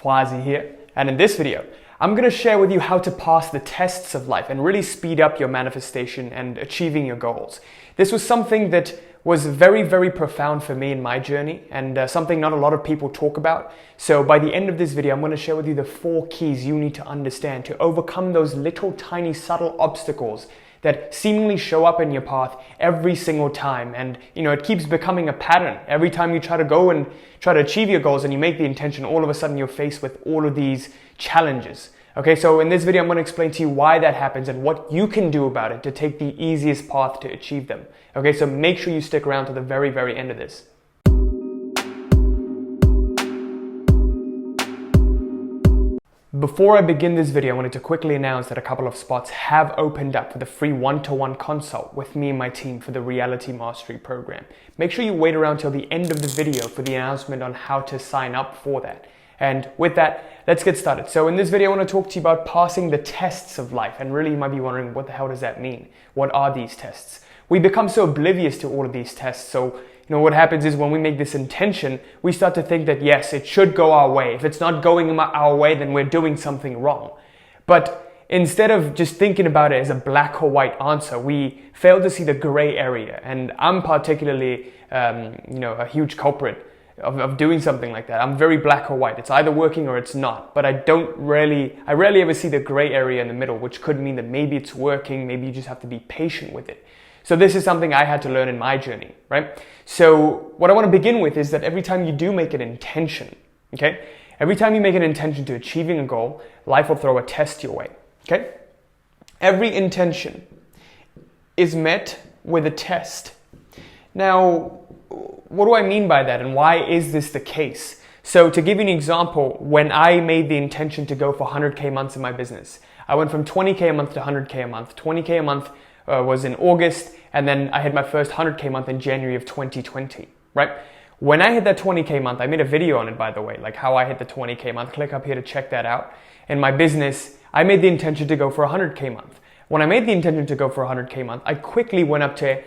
Quasi here, and in this video, I'm going to share with you how to pass the tests of life and really speed up your manifestation and achieving your goals. This was something that was very, very profound for me in my journey and something not a lot of people talk about. So by the end of this video, I'm going to share with you the 4 keys you need to understand to overcome those little tiny subtle obstacles that seemingly show up in your path every single time. And it keeps becoming a pattern. Every time you try to go and try to achieve your goals and you make the intention, all of a sudden you're faced with all of these challenges. Okay, so in this video, I'm going to explain to you why that happens and what you can do about it to take the easiest path to achieve them. Okay, so make sure you stick around to the very, very end of this. Before I begin this video, I wanted to quickly announce that a couple of spots have opened up for the free one-to-one consult with me and my team for the Reality Mastery program. Make sure you wait around till the end of the video for the announcement on how to sign up for that. And with that, let's get started. So in this video, I want to talk to you about passing the tests of life. And really, you might be wondering, what the hell does that mean? What are these tests? We become so oblivious to all of these tests. So what happens is when we make this intention, we start to think that, yes, it should go our way. If it's not going our way, then we're doing something wrong. But instead of just thinking about it as a black or white answer, we fail to see the gray area. And I'm particularly, a huge culprit of doing something like that. I'm very black or white. It's either working or it's not. But I rarely ever see the gray area in the middle, which could mean that maybe it's working, maybe you just have to be patient with it. So this is something I had to learn in my journey, right? So what I want to begin with is that every time you do make an intention, okay? Every time you make an intention to achieving a goal, life will throw a test your way, okay? Every intention is met with a test. Now, what do I mean by that and why is this the case? So to give you an example, when I made the intention to go for 100K months in my business, I went from 20K a month to 100K a month. 20K a month was in August, and then I had my first 100K month in January of 2020, right? When I hit that 20K month, I made a video on it, by the way, like how I hit the 20K month. Click up here to check that out. In my business, I made the intention to go for 100K month. When I made the intention to go for 100K month, I quickly went up to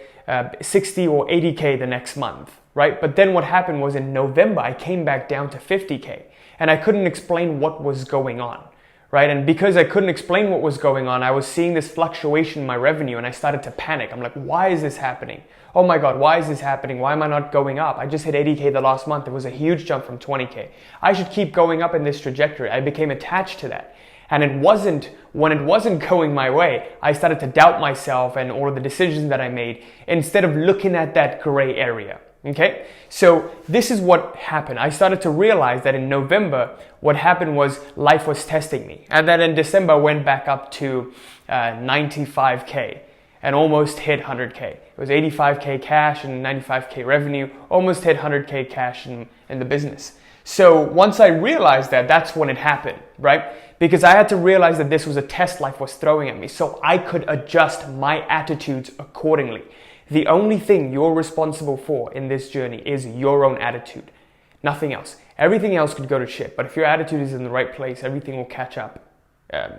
60 or 80K the next month, right? But then what happened was in November, I came back down to 50K and I couldn't explain what was going on, right? And because I couldn't explain what was going on, I was seeing this fluctuation in my revenue and I started to panic. I'm like, why is this happening? Oh my God, why is this happening? Why am I not going up? I just hit 80K the last month. It was a huge jump from 20K. I should keep going up in this trajectory. I became attached to that. And when it wasn't going my way, I started to doubt myself and all of the decisions that I made instead of looking at that gray area. Okay, so this is what happened. I started to realize that in November, what happened was life was testing me. And then in December, I went back up to 95K and almost hit 100K. It was 85K cash and 95K revenue, almost hit 100K cash in the business. So once I realized that, that's when it happened, right? Because I had to realize that this was a test life was throwing at me so I could adjust my attitudes accordingly. The only thing you're responsible for in this journey is your own attitude, nothing else. Everything else could go to shit, but if your attitude is in the right place, everything will catch up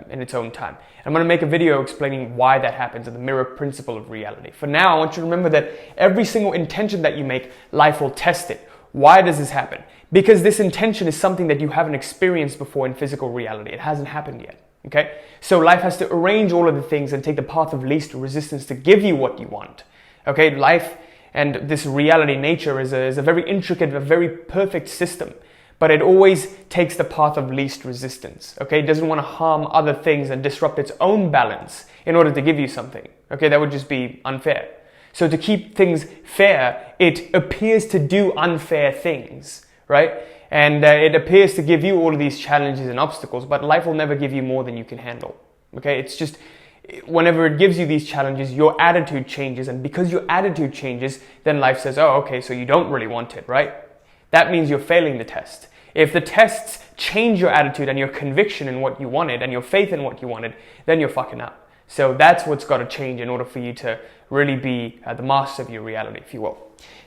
in its own time. And I'm going to make a video explaining why that happens and the mirror principle of reality. For now, I want you to remember that every single intention that you make, life will test it. Why does this happen? Because this intention is something that you haven't experienced before in physical reality. It hasn't happened yet. Okay? So life has to arrange all of the things and take the path of least resistance to give you what you want. Okay? Life and this reality nature is a very intricate, a very perfect system. But it always takes the path of least resistance. Okay? It doesn't want to harm other things and disrupt its own balance in order to give you something. Okay? That would just be unfair. So to keep things fair, it appears to do unfair things, right? And it appears to give you all of these challenges and obstacles, but life will never give you more than you can handle, okay? It's just, whenever it gives you these challenges, your attitude changes, and because your attitude changes, then life says, oh, okay, so you don't really want it, right? That means you're failing the test. If the tests change your attitude and your conviction in what you wanted and your faith in what you wanted, then you're fucking up. So that's what's got to change in order for you to really be the master of your reality, if you will.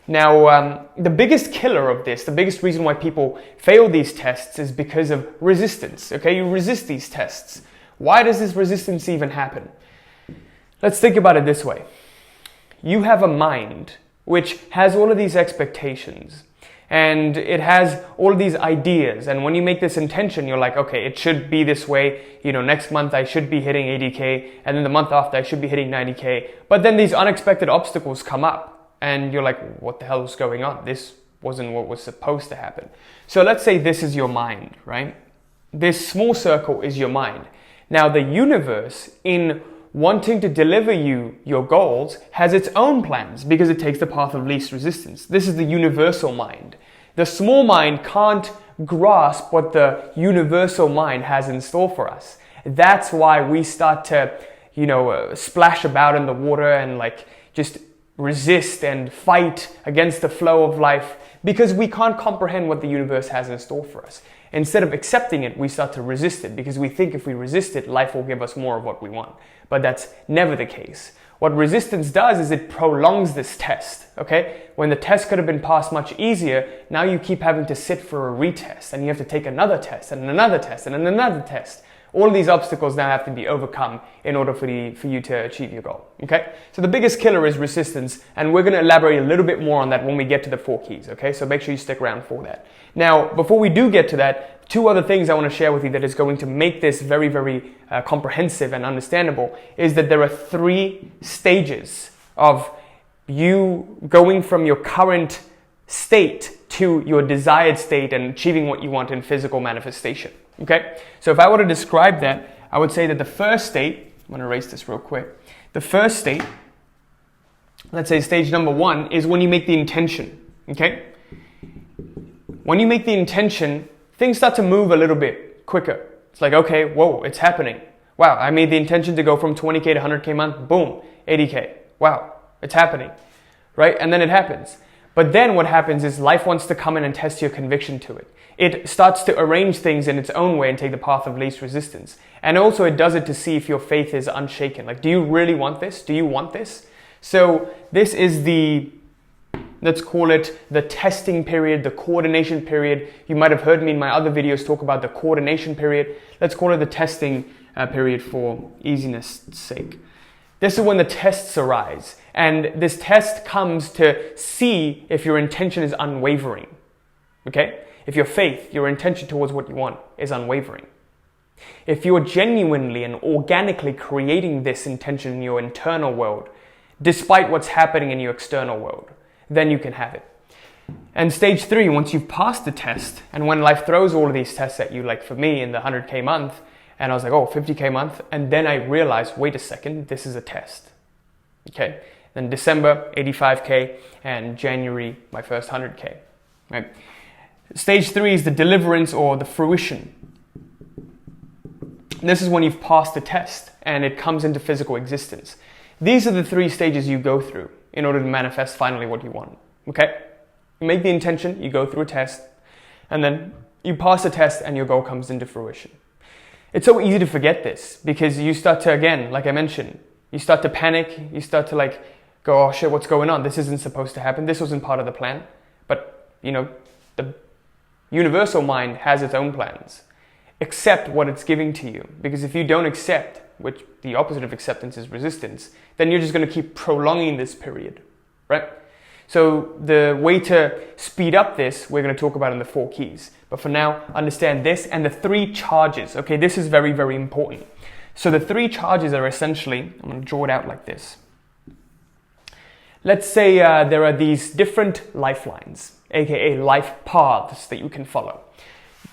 Now, the biggest killer of this, the biggest reason why people fail these tests is because of resistance. Okay, you resist these tests. Why does this resistance even happen? Let's think about it this way. You have a mind which has all of these expectations. And it has all of these ideas. And when you make this intention, you're like, okay, it should be this way. Next month I should be hitting 80K. And then the month after I should be hitting 90K. But then these unexpected obstacles come up and you're like, what the hell is going on? This wasn't what was supposed to happen. So let's say this is your mind, right? This small circle is your mind. Now the universe, in wanting to deliver you your goals, has its own plans because it takes the path of least resistance. This is the universal mind. The small mind can't grasp what the universal mind has in store for us. That's why we start to, splash about in the water and just resist and fight against the flow of life because we can't comprehend what the universe has in store for us. Instead of accepting it, we start to resist it because we think if we resist it, life will give us more of what we want. But that's never the case. What resistance does is it prolongs this test, okay? When the test could have been passed much easier, now you keep having to sit for a retest and you have to take another test and another test and another test. All of these obstacles now have to be overcome in order for you to achieve your goal, okay? So the biggest killer is resistance, and we're going to elaborate a little bit more on that when we get to the 4 keys, okay? So make sure you stick around for that. Now, before we do get to that, 2 other things I want to share with you that is going to make this very, very comprehensive and understandable is that there are 3 stages of you going from your current state to your desired state and achieving what you want in physical manifestation. Okay, so if I were to describe that, I would say that the first state, I'm going to erase this real quick. The first state, let's say stage number 1, is when you make the intention. Okay, when you make the intention, things start to move a little bit quicker. It's like, okay, whoa, it's happening. Wow, I made the intention to go from 20K to 100K a month, boom, 80K. Wow, it's happening, right? And then it happens. But then what happens is life wants to come in and test your conviction to it. It starts to arrange things in its own way and take the path of least resistance. And also it does it to see if your faith is unshaken. Like, do you really want this? Do you want this? So this is let's call it the testing period, the coordination period. You might have heard me in my other videos talk about the coordination period. Let's call it the testing period for easiness' sake. This is when the tests arise. And this test comes to see if your intention is unwavering. Okay? If your faith, your intention towards what you want is unwavering. If you're genuinely and organically creating this intention in your internal world, despite what's happening in your external world, then you can have it. And stage 3, once you've passed the test, and when life throws all of these tests at you, like for me in the 100K month, and I was like, oh, 50K month, and then I realized, wait a second, this is a test. Okay? Then December, 85K, and January, my first 100K. Right? Stage 3 is the deliverance or the fruition. This is when you've passed the test and it comes into physical existence. These are the 3 stages you go through in order to manifest finally what you want. Okay? You make the intention, you go through a test, and then you pass the test and your goal comes into fruition. It's so easy to forget this because you start to, again, like I mentioned, you start to panic, you start to go, oh shit, what's going on? This isn't supposed to happen. This wasn't part of the plan. But, the universal mind has its own plans. Accept what it's giving to you. Because if you don't accept, which the opposite of acceptance is resistance, then you're just going to keep prolonging this period, right? So the way to speed up this, we're going to talk about in the 4 keys. But for now, understand this and the 3 charges. Okay, this is very, very important. So the 3 charges are essentially, I'm going to draw it out like this. Let's say there are these different lifelines, aka life paths that you can follow.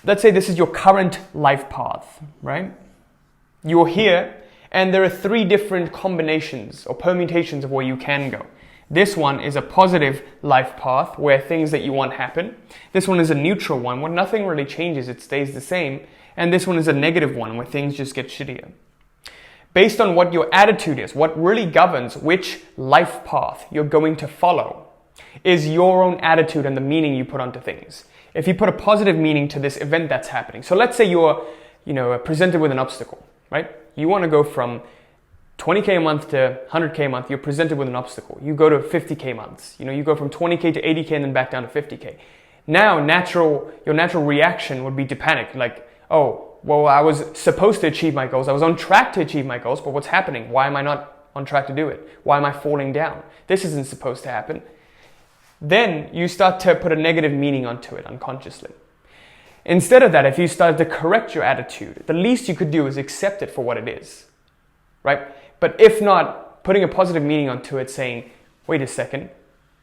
Let's say this is your current life path, right? You're here and there are 3 different combinations or permutations of where you can go. This one is a positive life path where things that you want happen. This one is a neutral one where nothing really changes, it stays the same. And this one is a negative one where things just get shittier. Based on what your attitude is, what really governs which life path you're going to follow is your own attitude and the meaning you put onto things. If you put a positive meaning to this event that's happening. So let's say you're, presented with an obstacle, right? You want to go from 20K a month to 100K a month, you're presented with an obstacle. You go to 50K months. You go from 20K to 80K and then back down to 50K. Now, your natural reaction would be to panic. Like, oh, well, I was supposed to achieve my goals. I was on track to achieve my goals, but what's happening? Why am I not on track to do it? Why am I falling down? This isn't supposed to happen. then you start to put a negative meaning onto it unconsciously. Instead of that, if you started to correct your attitude, the least you could do is accept it for what it is, right? But if not, putting a positive meaning onto it, saying, wait a second,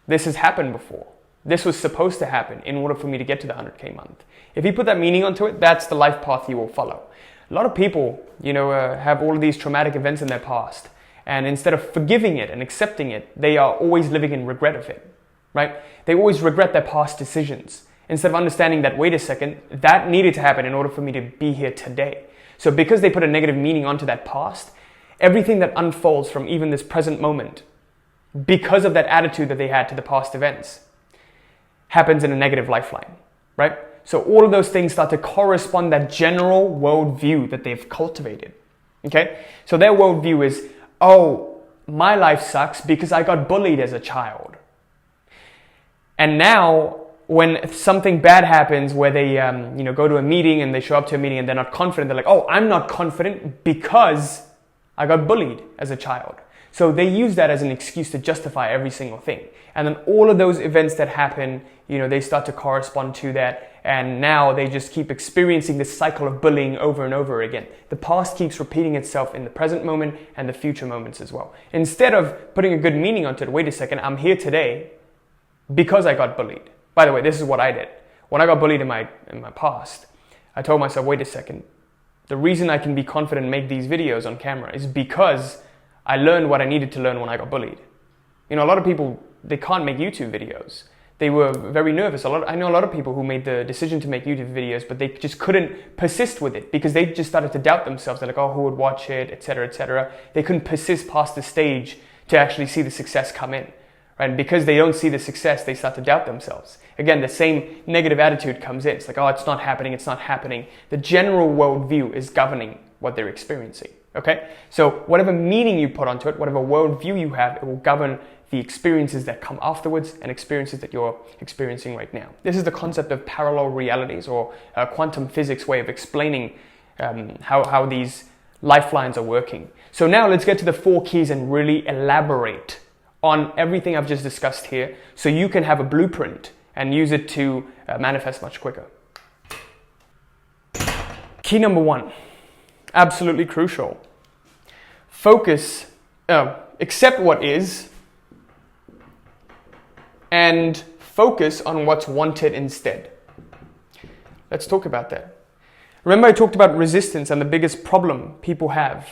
this has happened before. This was supposed to happen in order for me to get to the 100K month. If you put that meaning onto it, that's the life path you will follow. A lot of people, have all of these traumatic events in their past, and instead of forgiving it and accepting it, they are always living in regret of it, right? They always regret their past decisions, instead of understanding that, wait a second, that needed to happen in order for me to be here today. So because they put a negative meaning onto that past, everything that unfolds from even this present moment, because of that attitude that they had to the past events, happens in a negative lifeline, right? So all of those things start to correspond that general worldview that they've cultivated, okay? So their worldview is, oh, my life sucks because I got bullied as a child. And now when something bad happens where they go to a meeting and they show up to a meeting and they're not confident, they're like, oh, I'm not confident because I got bullied as a child. So they use that as an excuse to justify every single thing. And then all of those events that happen, they start to correspond to that. And now they just keep experiencing this cycle of bullying over and over again. The past keeps repeating itself in the present moment and the future moments as well. Instead of putting a good meaning onto it, wait a second, I'm here today because I got bullied. By the way, this is what I did. When I got bullied in my past, I told myself, wait a second, the reason I can be confident and make these videos on camera is because I learned what I needed to learn when I got bullied. A lot of people, they can't make YouTube videos. They were very nervous. I know a lot of people who made the decision to make YouTube videos, but they just couldn't persist with it because they just started to doubt themselves. They're like, oh, who would watch it, etc., etc. They couldn't persist past the stage to actually see the success come in, right? And because they don't see the success, they start to doubt themselves. Again, the same negative attitude comes in. It's like, oh, it's not happening, it's not happening. The general worldview is governing what they're experiencing, okay? So whatever meaning you put onto it, whatever worldview you have, it will govern the experiences that come afterwards and experiences that you're experiencing right now. This is the concept of parallel realities, or quantum physics way of explaining how these lifelines are working. So now let's get to the 4 keys and really elaborate on everything I've just discussed here so you can have a blueprint and use it to manifest much quicker. Key number 1, absolutely crucial. Accept what is, and focus on what's wanted instead. Let's talk about that. Remember I talked about resistance and the biggest problem people have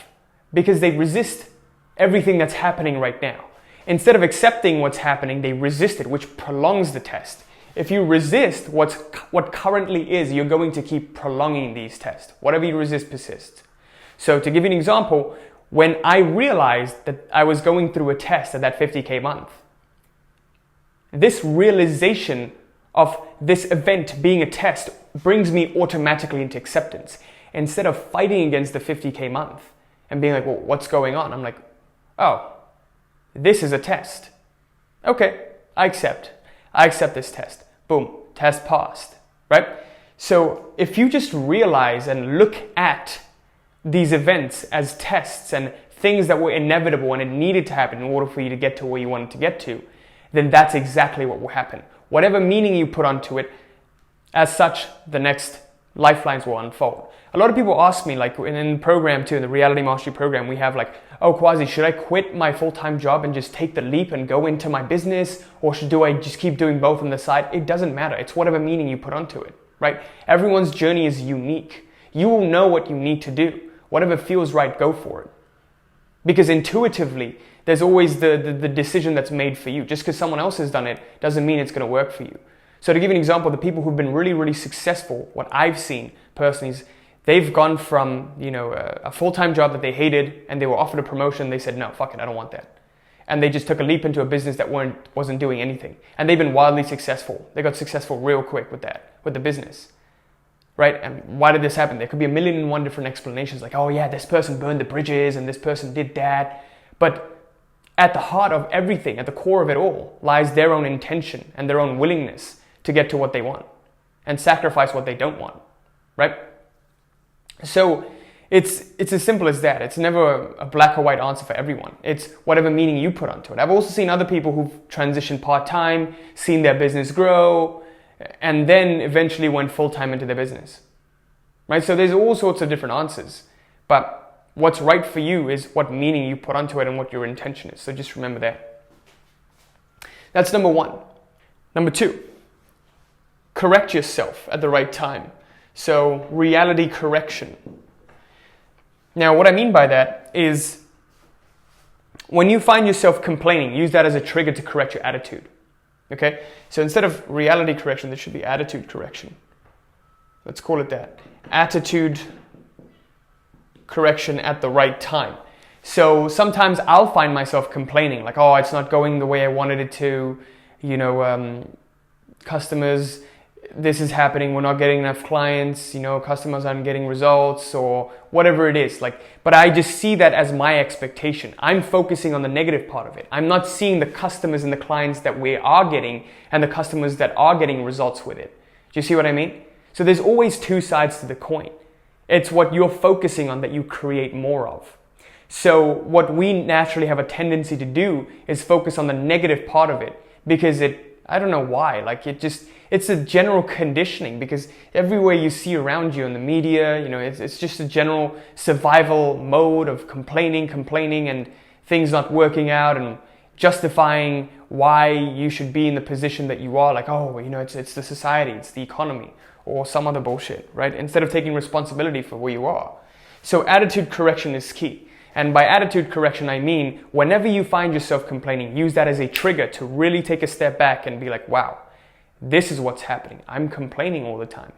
because they resist everything that's happening right now. Instead of accepting what's happening, they resist it, which prolongs the test. If you resist what currently is, you're going to keep prolonging these tests. Whatever you resist persists. So to give you an example, when I realized that I was going through a test at that 50K month, this realization of this event being a test brings me automatically into acceptance. Instead of fighting against the 50K month and being like, well, what's going on? I'm like, oh, this is a test. Okay, I accept this test. Boom, test passed, right? So if you just realize and look at these events as tests and things that were inevitable and it needed to happen in order for you to get to where you wanted to get to, then that's exactly what will happen. Whatever meaning you put onto it, as such, the next lifelines will unfold. A lot of people ask me, like in the program too, in the Reality Mastery program, we have like, oh, Quasi, should I quit my full-time job and just take the leap and go into my business? Or do I just keep doing both on the side? It doesn't matter. It's whatever meaning you put onto it, right? Everyone's journey is unique. You will know what you need to do. Whatever feels right, go for it. Because intuitively, there's always the decision that's made for you. Just because someone else has done it doesn't mean it's going to work for you. So to give you an example, the people who've been really, really successful, what I've seen personally is they've gone from, a full-time job that they hated and they were offered a promotion. They said, no, fuck it, I don't want that. And they just took a leap into a business that wasn't doing anything. And they've been wildly successful. They got successful real quick with the business. Right? And why did this happen? There could be 1,000,001 different explanations, like, oh yeah, this person burned the bridges and this person did that. But at the heart of everything, at the core of it all, lies their own intention and their own willingness to get to what they want and sacrifice what they don't want, right? So It's as simple as that. It's never a black or white answer for everyone. It's whatever meaning you put onto it. I've also seen other people who've transitioned part-time, seen their business grow, and then eventually went full-time into their business. Right? So there's all sorts of different answers. But what's right for you is what meaning you put onto it and what your intention is. So just remember that. That's number one. Number two, correct yourself at the right time. So reality correction. Now, what I mean by that is when you find yourself complaining, use that as a trigger to correct your attitude. Okay? So instead of reality correction, there should be attitude correction. Let's call it that. Attitude correction at the right time. So sometimes I'll find myself complaining, like, oh, it's not going the way I wanted it to, customers, this is happening, we're not getting enough clients, customers aren't getting results, or whatever it is. But I just see that as my expectation. I'm focusing on the negative part of it. I'm not seeing the customers and the clients that we are getting and the customers that are getting results with it. Do you see what I mean? So there's always two sides to the coin. It's what you're focusing on that you create more of. So what we naturally have a tendency to do is focus on the negative part of it because I don't know why, it's a general conditioning, because everywhere you see around you in the media, it's just a general survival mode of complaining and things not working out and justifying why you should be in the position that you are, it's the society, it's the economy, or some other bullshit, right? Instead of taking responsibility for where you are. So attitude correction is key. And by attitude correction, I mean, whenever you find yourself complaining, use that as a trigger to really take a step back and be like, wow, this is what's happening. I'm complaining all the time.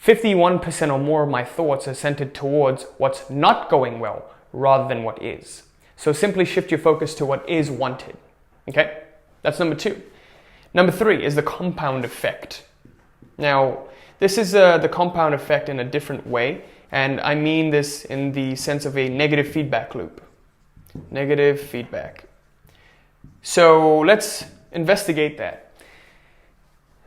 51% or more of my thoughts are centered towards what's not going well rather than what is. So simply shift your focus to what is wanted. Okay? That's number two. Number three is the compound effect. Now, this is the compound effect in a different way. And I mean this in the sense of a negative feedback loop. Negative feedback. So let's investigate that.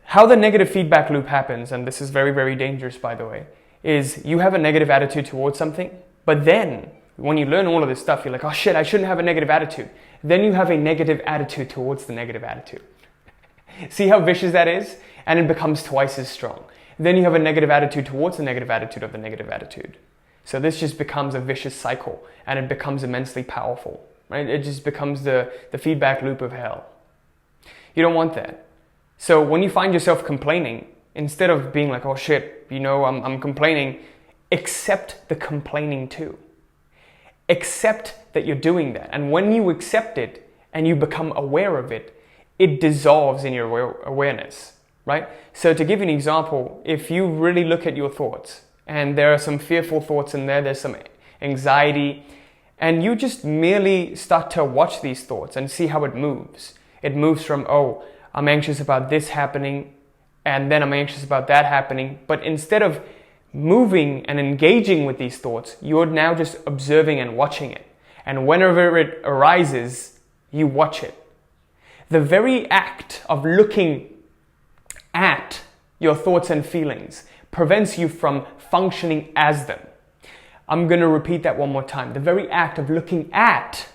How the negative feedback loop happens, and this is very, very dangerous, by the way, is you have a negative attitude towards something, but then when you learn all of this stuff, you're like, oh shit, I shouldn't have a negative attitude. Then you have a negative attitude towards the negative attitude. See how vicious that is? And it becomes twice as strong. Then you have a negative attitude towards the negative attitude of the negative attitude. So this just becomes a vicious cycle, and it becomes immensely powerful, right? It just becomes the feedback loop of hell. You don't want that. So when you find yourself complaining, instead of being like, oh shit, I'm complaining, accept the complaining too. Accept that you're doing that. And when you accept it and you become aware of it, it dissolves in your awareness. Right? So to give you an example, if you really look at your thoughts, and there are some fearful thoughts in there, there's some anxiety, and you just merely start to watch these thoughts and see how it moves. It moves from, oh, I'm anxious about this happening, and then I'm anxious about that happening. But instead of moving and engaging with these thoughts, you're now just observing and watching it. And whenever it arises, you watch it. The very act of looking at your thoughts and feelings prevents you from functioning as them. I'm going to repeat that one more time. The very act of looking at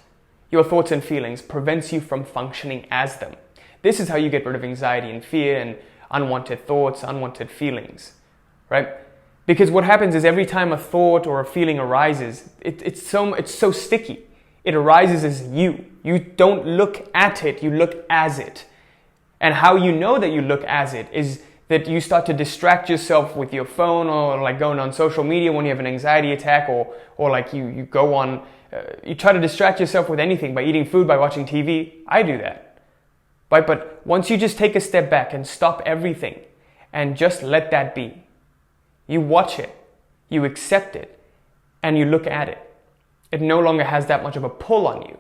your thoughts and feelings prevents you from functioning as them. This is how you get rid of anxiety and fear and unwanted thoughts, unwanted feelings, right? Because what happens is every time a thought or a feeling arises, it's so sticky. It arises as you. You don't look at it, you look as it. And how you know that you look as it is that you start to distract yourself with your phone, or like going on social media when you have an anxiety attack, or like you go on, you try to distract yourself with anything by eating food, by watching TV. I do that. But once you just take a step back and stop everything and just let that be, you watch it, you accept it, and you look at it. It no longer has that much of a pull on you.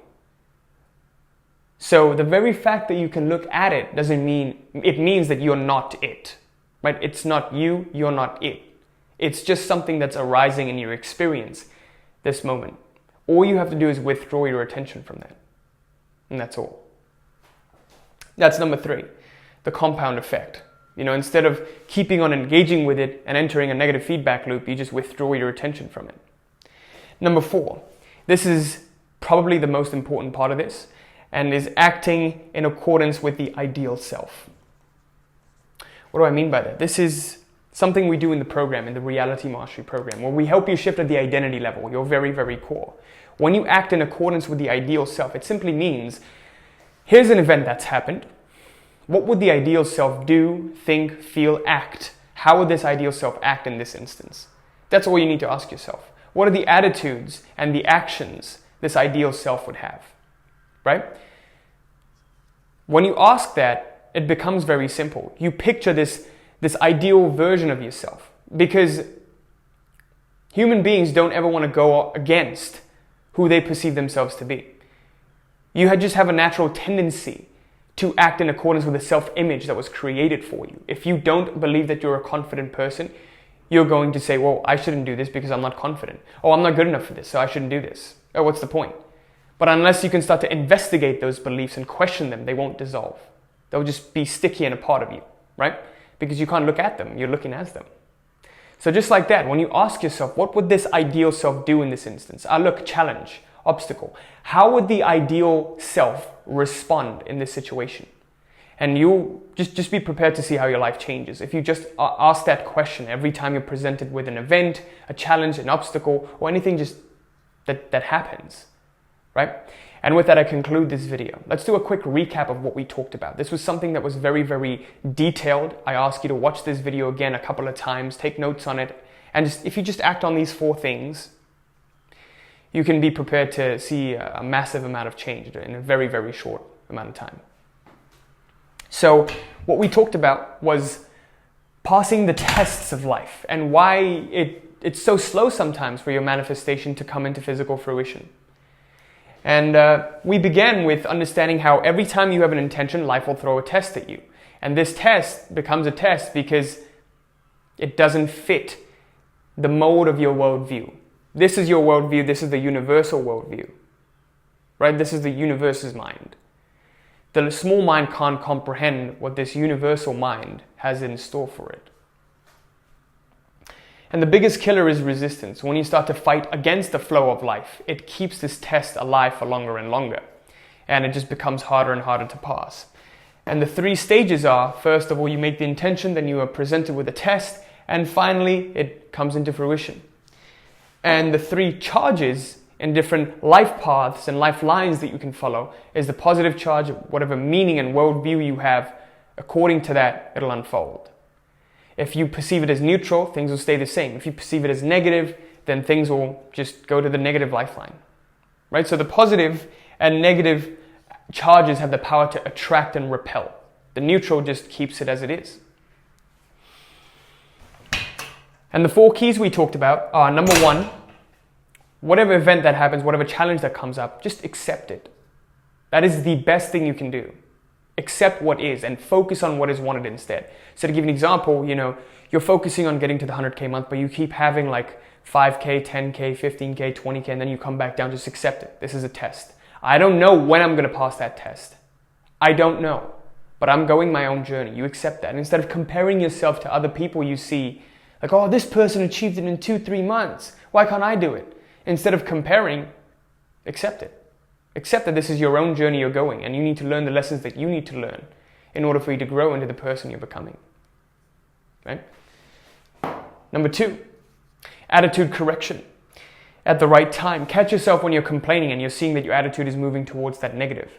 So the very fact that you can look at it means that you're not it, right? It's not you, you're not it. It's just something that's arising in your experience this moment. All you have to do is withdraw your attention from that. And that's all. That's number three, the compound effect. Instead of keeping on engaging with it and entering a negative feedback loop, you just withdraw your attention from it. Number 4, this is probably the most important part of this, and is acting in accordance with the ideal self. What do I mean by that? This is something we do in the program, in the Reality Mastery program, where we help you shift at the identity level, your very, very core. When you act in accordance with the ideal self, it simply means, here's an event that's happened. What would the ideal self do, think, feel, act? How would this ideal self act in this instance? That's all you need to ask yourself. What are the attitudes and the actions this ideal self would have, right? When you ask that, it becomes very simple. You picture this ideal version of yourself, because human beings don't ever want to go against who they perceive themselves to be. You just have a natural tendency to act in accordance with the self-image that was created for you. If you don't believe that you're a confident person, you're going to say, well, I shouldn't do this because I'm not confident. Oh, I'm not good enough for this, so I shouldn't do this. Oh, what's the point? But unless you can start to investigate those beliefs and question them, they won't dissolve. They'll just be sticky and a part of you, right? Because you can't look at them, you're looking as them. So just like that, when you ask yourself, what would this ideal self do in this instance? Look, challenge, obstacle. How would the ideal self respond in this situation? And you'll just be prepared to see how your life changes. If you just ask that question every time you're presented with an event, a challenge, an obstacle, or anything just that happens, right? And with that, I conclude this video. Let's do a quick recap of what we talked about. This was something that was very, very detailed. I ask you to watch this video again a couple of times, take notes on it, and if you just act on these 4 things, you can be prepared to see a massive amount of change in a very, very short amount of time. So what we talked about was passing the tests of life and why it's so slow sometimes for your manifestation to come into physical fruition. And we began with understanding how every time you have an intention, life will throw a test at you. And this test becomes a test because it doesn't fit the mold of your worldview. This is your worldview, this is the universal worldview, right? This is the universe's mind. The small mind can't comprehend what this universal mind has in store for it. And the biggest killer is resistance. When you start to fight against the flow of life, it keeps this test alive for longer and longer. And it just becomes harder and harder to pass. And the 3 stages are, first of all, you make the intention, then you are presented with a test, and finally, it comes into fruition. And the 3 charges in different life paths and lifelines that you can follow is the positive charge, whatever meaning and worldview you have, according to that, it'll unfold. If you perceive it as neutral, things will stay the same. If you perceive it as negative, then things will just go to the negative lifeline, right? So the positive and negative charges have the power to attract and repel. The neutral just keeps it as it is. And the 4 keys we talked about are, number 1, whatever event that happens, whatever challenge that comes up, just accept it. That is the best thing you can do. Accept what is and focus on what is wanted instead. So to give an example, you're focusing on getting to the 100K month, but you keep having like 5K, 10K, 15K, 20K, and then you come back down, just accept it. This is a test. I don't know when I'm going to pass that test. I don't know, but I'm going my own journey. You accept that. And instead of comparing yourself to other people you see, like, oh, this person achieved it in 2-3 months. Why can't I do it? Instead of comparing, accept it. Accept that this is your own journey you're going, and you need to learn the lessons that you need to learn in order for you to grow into the person you're becoming. Right? Number 2, attitude correction. At the right time, catch yourself when you're complaining and you're seeing that your attitude is moving towards that negative.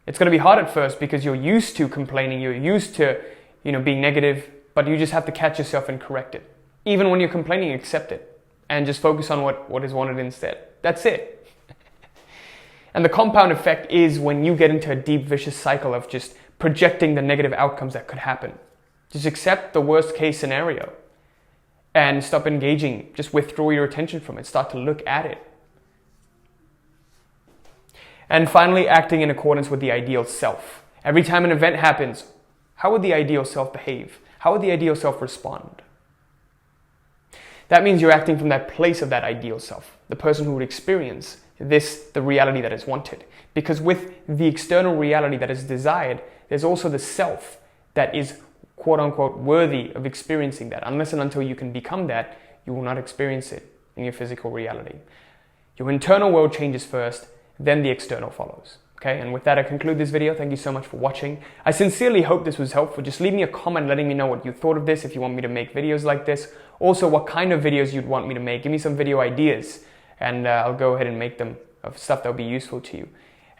It's going to be hard at first because you're used to complaining, you're used to, being negative, but you just have to catch yourself and correct it. Even when you're complaining, accept it and just focus on what is wanted instead. That's it. And the compound effect is when you get into a deep, vicious cycle of just projecting the negative outcomes that could happen. Just accept the worst case scenario and stop engaging. Just withdraw your attention from it. Start to look at it. And finally, acting in accordance with the ideal self. Every time an event happens, how would the ideal self behave? How would the ideal self respond? That means you're acting from that place of that ideal self, the person who would experience the reality that is wanted. Because with the external reality that is desired, there's also the self that is quote unquote worthy of experiencing that. Unless and until you can become that, you will not experience it in your physical reality. Your internal world changes first, then the external follows. Okay, and with that, I conclude this video. Thank you so much for watching. I sincerely hope this was helpful. Just leave me a comment letting me know what you thought of this, if you want me to make videos like this. Also, what kind of videos you'd want me to make. Give me some video ideas, and I'll go ahead and make them of stuff that will be useful to you.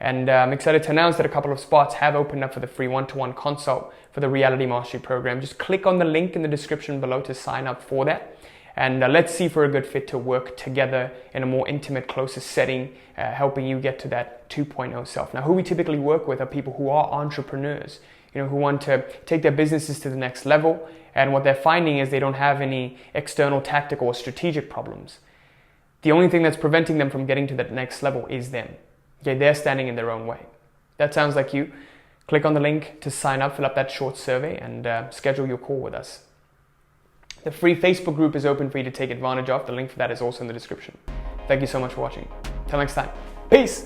And I'm excited to announce that a couple of spots have opened up for the free one-to-one consult for the Reality Mastery Program. Just click on the link in the description below to sign up for that. And let's see if we're a good fit to work together in a more intimate, closer setting, helping you get to that 2.0 self. Now, who we typically work with are people who are entrepreneurs, who want to take their businesses to the next level. And what they're finding is they don't have any external tactical or strategic problems. The only thing that's preventing them from getting to that next level is them. Okay, they're standing in their own way. That sounds like you. Click on the link to sign up, fill up that short survey, and schedule your call with us. The free Facebook group is open for you to take advantage of. The link for that is also in the description. Thank you so much for watching. Till next time. Peace!